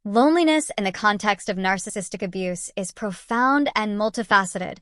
Loneliness in the context of narcissistic abuse is profound and multifaceted,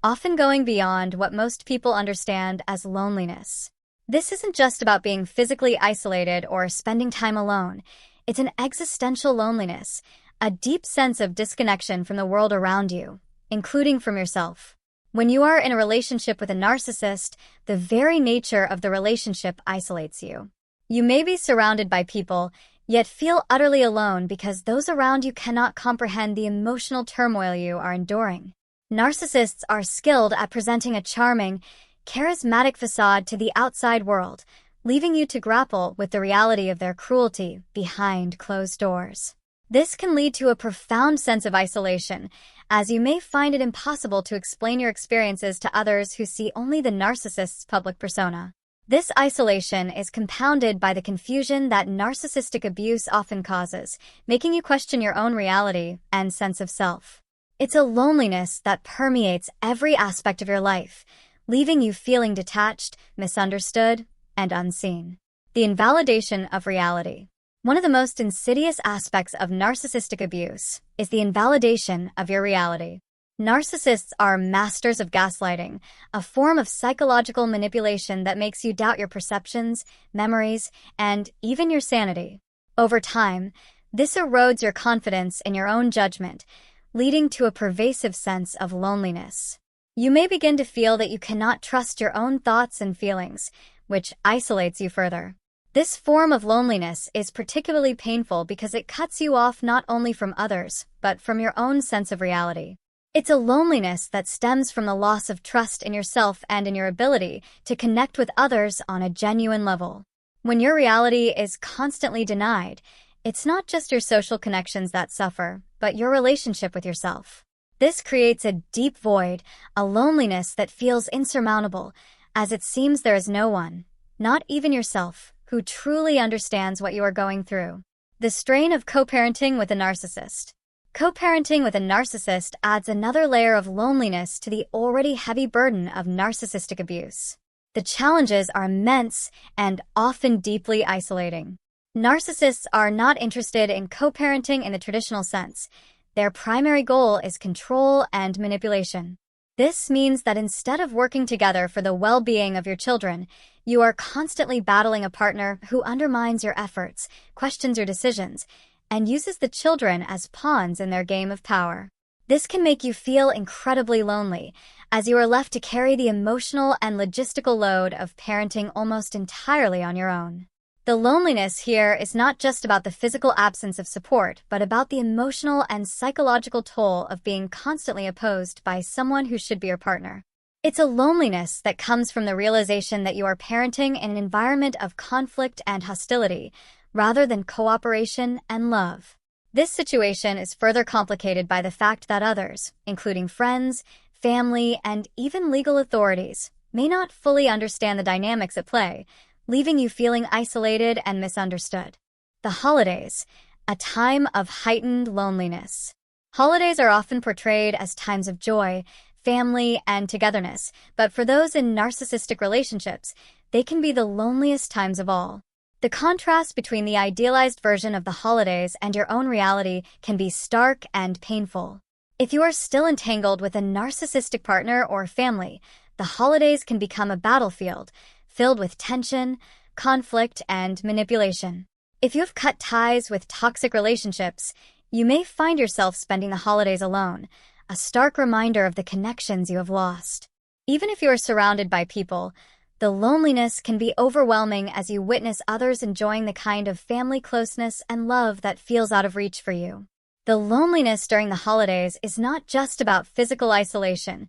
often going beyond what most people understand as loneliness. This isn't just about being physically isolated or spending time alone. It's an existential loneliness, a deep sense of disconnection from the world around you, including from yourself. When you are in a relationship with a narcissist, the very nature of the relationship isolates you. You may be surrounded by people, yet feel utterly alone because those around you cannot comprehend the emotional turmoil you are enduring. Narcissists are skilled at presenting a charming, charismatic facade to the outside world, leaving you to grapple with the reality of their cruelty behind closed doors. This can lead to a profound sense of isolation, as you may find it impossible to explain your experiences to others who see only the narcissist's public persona. This isolation is compounded by the confusion that narcissistic abuse often causes, making you question your own reality and sense of self. It's a loneliness that permeates every aspect of your life, leaving you feeling detached, misunderstood, and unseen. The invalidation of reality. One of the most insidious aspects of narcissistic abuse is the invalidation of your reality. Narcissists are masters of gaslighting, a form of psychological manipulation that makes you doubt your perceptions, memories, and even your sanity. Over time, this erodes your confidence in your own judgment, leading to a pervasive sense of loneliness. You may begin to feel that you cannot trust your own thoughts and feelings, which isolates you further. This form of loneliness is particularly painful because it cuts you off not only from others, but from your own sense of reality. It's a loneliness that stems from the loss of trust in yourself and in your ability to connect with others on a genuine level. When your reality is constantly denied, it's not just your social connections that suffer, but your relationship with yourself. This creates a deep void, a loneliness that feels insurmountable, as it seems there is no one, not even yourself, who truly understands what you are going through. The strain of co-parenting with a narcissist. Co-parenting with a narcissist adds another layer of loneliness to the already heavy burden of narcissistic abuse. The challenges are immense and often deeply isolating. Narcissists are not interested in co-parenting in the traditional sense. Their primary goal is control and manipulation. This means that instead of working together for the well-being of your children, you are constantly battling a partner who undermines your efforts, questions your decisions, and uses the children as pawns in their game of power. This can make you feel incredibly lonely, as you are left to carry the emotional and logistical load of parenting almost entirely on your own. The loneliness here is not just about the physical absence of support, but about the emotional and psychological toll of being constantly opposed by someone who should be your partner. It's a loneliness that comes from the realization that you are parenting in an environment of conflict and hostility, rather than cooperation and love. This situation is further complicated by the fact that others, including friends, family, and even legal authorities, may not fully understand the dynamics at play, leaving you feeling isolated and misunderstood. The holidays, a time of heightened loneliness. Holidays are often portrayed as times of joy, family, and togetherness, but for those in narcissistic relationships, they can be the loneliest times of all. The contrast between the idealized version of the holidays and your own reality can be stark and painful. If you are still entangled with a narcissistic partner or family, the holidays can become a battlefield, filled with tension, conflict, and manipulation. If you have cut ties with toxic relationships, you may find yourself spending the holidays alone, a stark reminder of the connections you have lost. Even if you are surrounded by people, the loneliness can be overwhelming as you witness others enjoying the kind of family closeness and love that feels out of reach for you. The loneliness during the holidays is not just about physical isolation.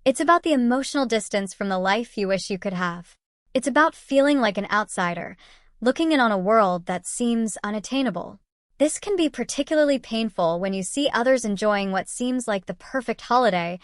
It's about the emotional distance from the life you wish you could have. It's about feeling like an outsider, looking in on a world that seems unattainable. This can be particularly painful when you see others enjoying what seems like the perfect holiday,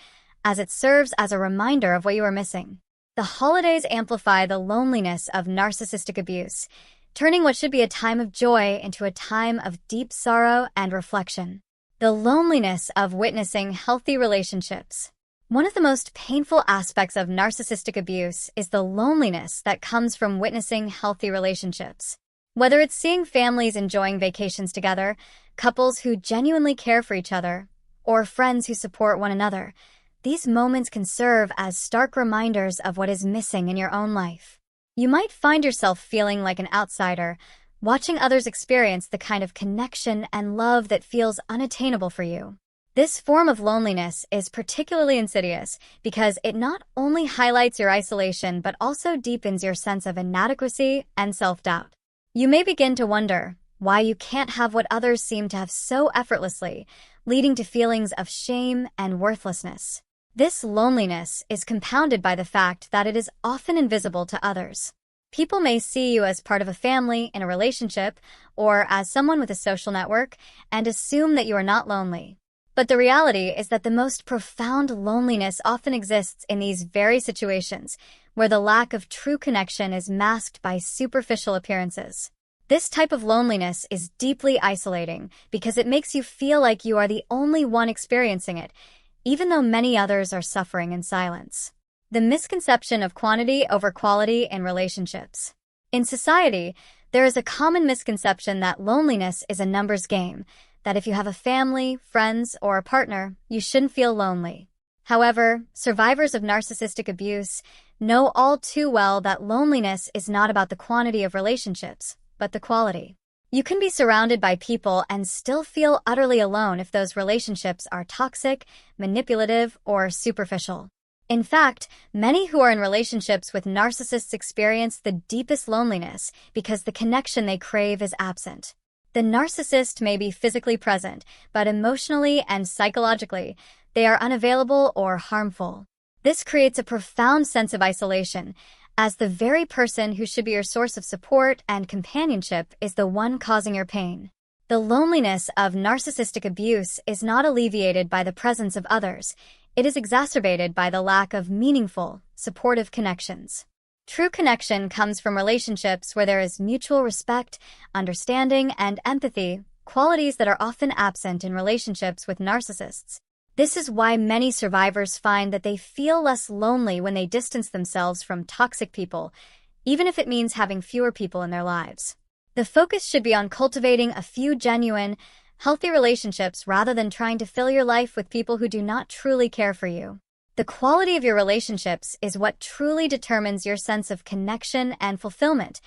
as it serves as a reminder of what you are missing. The holidays amplify the loneliness of narcissistic abuse, turning what should be a time of joy into a time of deep sorrow and reflection. The loneliness of witnessing healthy relationships. One of the most painful aspects of narcissistic abuse is the loneliness that comes from witnessing healthy relationships. Whether it's seeing families enjoying vacations together, couples who genuinely care for each other, or friends who support one another, these moments can serve as stark reminders of what is missing in your own life. You might find yourself feeling like an outsider, watching others experience the kind of connection and love that feels unattainable for you. This form of loneliness is particularly insidious because it not only highlights your isolation but also deepens your sense of inadequacy and self-doubt. You may begin to wonder why you can't have what others seem to have so effortlessly, leading to feelings of shame and worthlessness. This loneliness is compounded by the fact that it is often invisible to others. People may see you as part of a family, in a relationship, or as someone with a social network, and assume that you are not lonely. But the reality is that the most profound loneliness often exists in these very situations, where the lack of true connection is masked by superficial appearances. This type of loneliness is deeply isolating because it makes you feel like you are the only one experiencing it, even though many others are suffering in silence. The misconception of quantity over quality in relationships. In society, there is a common misconception that loneliness is a numbers game, that if you have a family, friends, or a partner, you shouldn't feel lonely. However, survivors of narcissistic abuse know all too well that loneliness is not about the quantity of relationships, but the quality. You can be surrounded by people and still feel utterly alone if those relationships are toxic, manipulative, or superficial. In fact, many who are in relationships with narcissists experience the deepest loneliness because the connection they crave is absent. The narcissist may be physically present, but emotionally and psychologically, they are unavailable or harmful. This creates a profound sense of isolation, as the very person who should be your source of support and companionship is the one causing your pain. The loneliness of narcissistic abuse is not alleviated by the presence of others. It is exacerbated by the lack of meaningful, supportive connections. True connection comes from relationships where there is mutual respect, understanding, and empathy, qualities that are often absent in relationships with narcissists. This is why many survivors find that they feel less lonely when they distance themselves from toxic people, even if it means having fewer people in their lives. The focus should be on cultivating a few genuine, healthy relationships rather than trying to fill your life with people who do not truly care for you. The quality of your relationships is what truly determines your sense of connection and fulfillment,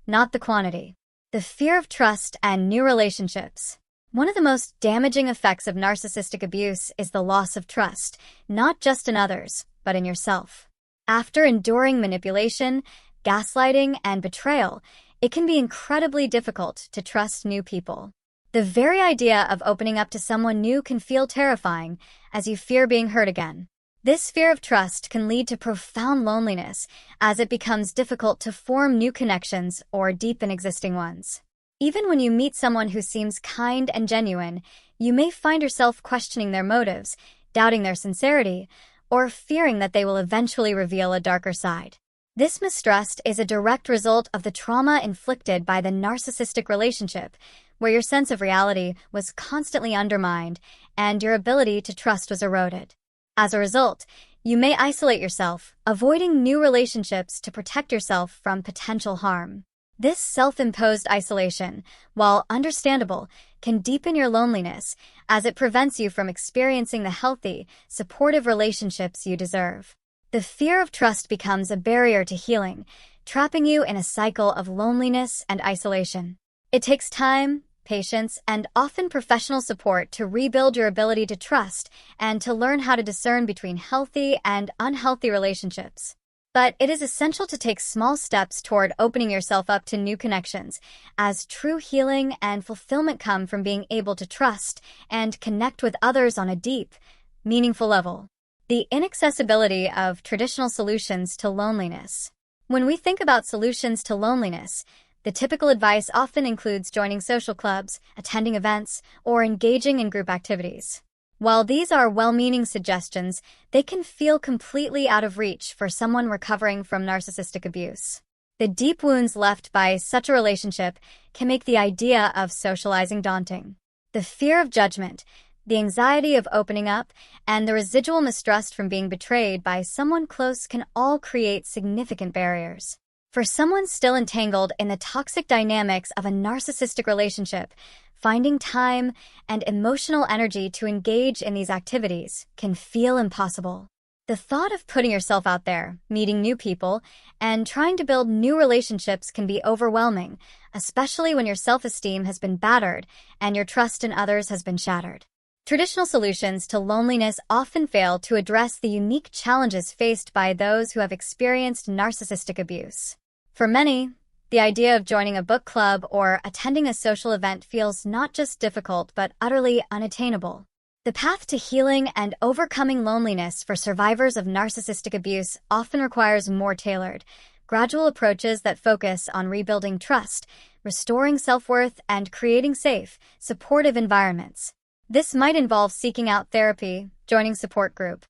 not the quantity. The fear of trust and new relationships. One of the most damaging effects of narcissistic abuse is the loss of trust, not just in others, but in yourself. After enduring manipulation, gaslighting, and betrayal, it can be incredibly difficult to trust new people. The very idea of opening up to someone new can feel terrifying, as you fear being hurt again. This fear of trust can lead to profound loneliness, as it becomes difficult to form new connections or deepen existing ones. Even when you meet someone who seems kind and genuine, you may find yourself questioning their motives, doubting their sincerity, or fearing that they will eventually reveal a darker side. This mistrust is a direct result of the trauma inflicted by the narcissistic relationship, where your sense of reality was constantly undermined and your ability to trust was eroded. As a result, you may isolate yourself, avoiding new relationships to protect yourself from potential harm. This self-imposed isolation, while understandable, can deepen your loneliness as it prevents you from experiencing the healthy, supportive relationships you deserve. The fear of trust becomes a barrier to healing, trapping you in a cycle of loneliness and isolation. It takes time, patience, and often professional support to rebuild your ability to trust and to learn how to discern between healthy and unhealthy relationships. But it is essential to take small steps toward opening yourself up to new connections, as true healing and fulfillment come from being able to trust and connect with others on a deep, meaningful level. The inaccessibility of traditional solutions to loneliness. When we think about solutions to loneliness, the typical advice often includes joining social clubs, attending events, or engaging in group activities. While these are well-meaning suggestions, they can feel completely out of reach for someone recovering from narcissistic abuse. The deep wounds left by such a relationship can make the idea of socializing daunting. The fear of judgment, the anxiety of opening up, and the residual mistrust from being betrayed by someone close can all create significant barriers. For someone still entangled in the toxic dynamics of a narcissistic relationship, finding time and emotional energy to engage in these activities can feel impossible. The thought of putting yourself out there, meeting new people, and trying to build new relationships can be overwhelming, especially when your self-esteem has been battered and your trust in others has been shattered. Traditional solutions to loneliness often fail to address the unique challenges faced by those who have experienced narcissistic abuse. For many, the idea of joining a book club or attending a social event feels not just difficult but utterly unattainable. The path to healing and overcoming loneliness for survivors of narcissistic abuse often requires more tailored, gradual approaches that focus on rebuilding trust, restoring self-worth, and creating safe, supportive environments. This might involve seeking out therapy, joining support group.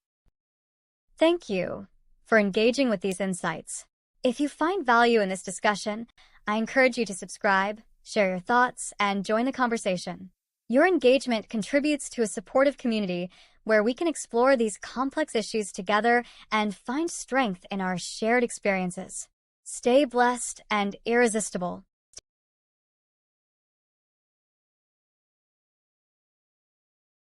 Thank you for engaging with these insights. If you find value in this discussion, I encourage you to subscribe, share your thoughts, and join the conversation. Your engagement contributes to a supportive community where we can explore these complex issues together and find strength in our shared experiences. Stay blessed and irresistible.